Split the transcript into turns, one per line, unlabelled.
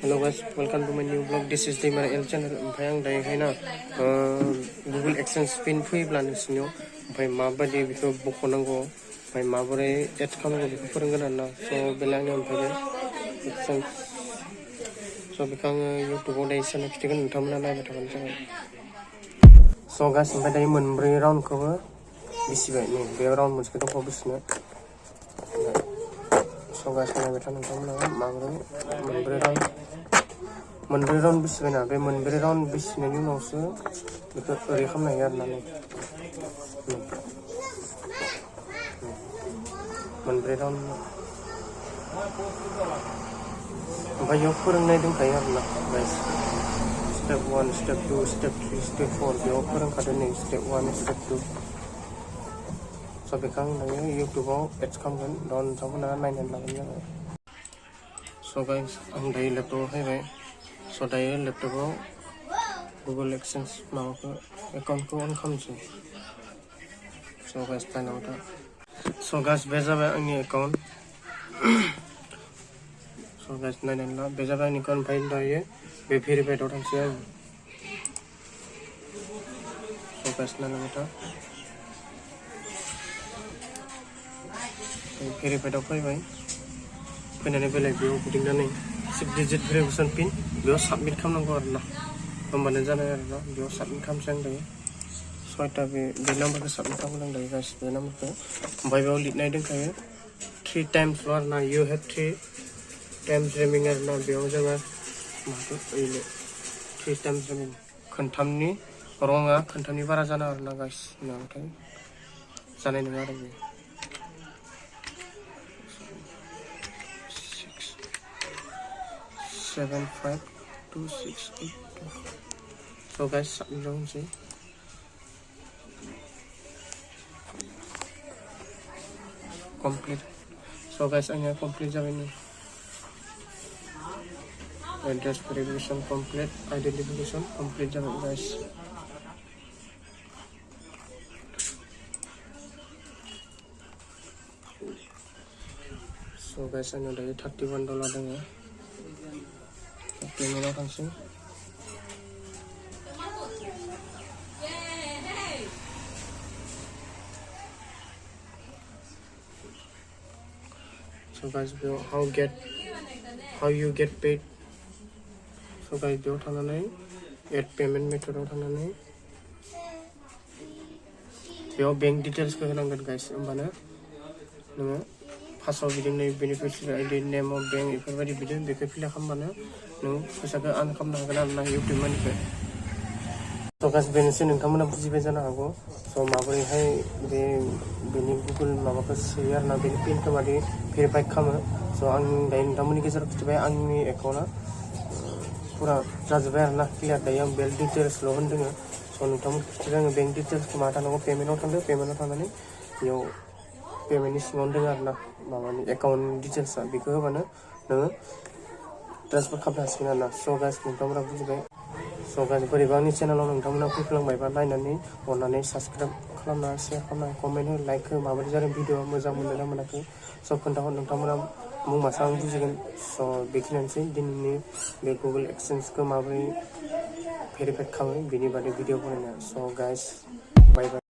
Hello guys, welcome to my new vlog. This is Daimari channel. Oमफ्राय आं दायो हायना Google AdSense pin फैयोब्ला नोंसिनियाव ओमफ्राय माबायदि बेखौ बख'नांगौ ओमफ्राय माबोरै एड खालामनांगौ बेखौ फोरोंगोन आरोना स' बेलाय ओमफ्राय AdSense स' बेखौ आङो YouTubeआव दायो सानो खिथिगोन नोंथांमोना नायबाय थाबानो जाबाय स' गाइस ओमफ्राय दायो मोनब्रै राउन्डखौबो बिसिबाय नै बे राउन्ड मोनसेखौ दंबावो बिसिनो स' गाइस नायबाय था नोंथांमोना माबोरै मोनब्रै राउन्ड बिसिबायना बे मोनब्रै राउन्ड बिसिनायनि उनावसो बेखौ ओरै खालामनो हायो आरोना मोनब्रै राउन्ड ओमफ्राय बेयाव फोरोंनाय दंखायो आरोना guys step 1 step 2 step 3 step 4 बेयाव फोरोंखादों नै स्टेप 1 स्टेप 2 स' बेखौ आं दायो इउटुबाव एड खालामगोन दा नोंथांमोना नायनानै लागोन जाबाय स' गाइस आं दायो लेपटपआव फैबाय स' दायो लेपटपआव गुगल AdSense माबाखौ एकाउन्टखौ अन खालामसै स' गाइस नायनांगौ था स' गाइस बे जाबाय आंनि एकाउन्ट स' गाइस नायनानै ला बे जाबाय आंनि एकाउन्ट ओमफ्राय दायो बे भेरिफाइडआव थांसै आं स' गाइस नायनांगौ था भेरिफाइडआव फैबाय फैनानै बेलेग बेयाव गिदिंनानै 6 डिजिट भेरिफिकेसन पिन बेयाव साबमिट खालामनांगौ आरोना होमबानो जानाय आरोना बेयाव साबमिट खालामसै आं दायो 6टा बे नाम्बारखौ साबमिट खालामगोन आं दायो गाइस बे नाम्बारखौ ओमफ्राय बेयाव लिरनाय दंखायो 3 टाइम्सल' आरोना इउ हेभ 3 टाइम्स रेमिं आरोना बेयाव जोङो माखौ ओइले 3 टाइम्स रेमिं खोनथामनि रङा खोनथामनि बारा जाना आरोना गाइस नङाबाथाय जानाय नङा आरो बे 7 5 2 6 8 2 so guys submit होनोसै complete so guys आंनिया complete जाबाय नै address verification complete identification complete जाबाय guys so guys आंनियाव दायो $31 दङ पेमेन्टआव थांसै so guys बेयाव how you get paid so guys बेयाव थांनानै add payment methodआव थांनानै बेयाव बैंक डिटेल्सखौ होनांगोन गाइस होमबानो नोङो फार्स्टआव बिदिनो बेनिफिशियारि आइडि नेम अफ बैंक बेफोरबायदि बिदिनो बेखौ फिल खालामबानो नों फैसाखौ आर्न खालामनो हागोन आरोना इउटुब मानिफ्राय स' गाइस बेनोसै नोंथांमोना बुजिबाय जानो हागौ स' माबोरैहाय बेनि गुगोल माबाखौ सोयो आरोना बेनि पिनखौ मादि भेरिफाइ खालामो स' आं दायो नोंथांमोननि गेजेराव खिथिबाय आंनि एकाउन्टआ फुरा जाजोब्बाय आरोना क्लियार दायो आं बेंक डिटेल्सल' होनदों स' नोंथांमोन खिथिबाय आङो बेंक डिटेल्सखौ मा थानांगौ पेमेन्टआव थांदो पेमेन्टआव थांनानै बेयाव पेमेन्टनि सिङावनो दङ आरोना माबानि एकाउन्ट डिटेल्सआ बेखौ होबानो नोङो ट्रेन्सफार खालामनो हासिगोन आरोना स' गाइस नोंथांमोना बुजिबाय स' गाइस बोरैबा आंनि चेनेलाव नोंथांमोना फैफ्लांबायबा नायनानै अननानै साबसक्राइब खालामना शेयार खालामना कमेन्ट हो लाइक हो माबायदि जादों भिडिअ मोजां मोनदोंना मोनाखै स' खोन्थाहर नोंथांमोना बुंबासो आं बुजिगोन स' बेखिनियानोसै दिनैनि बे गुगल AdSenseखौ माबोरै भेरिफाइ खालामो बेनि बादै भिडिअ बनायनाया स' गाइस बाय बाय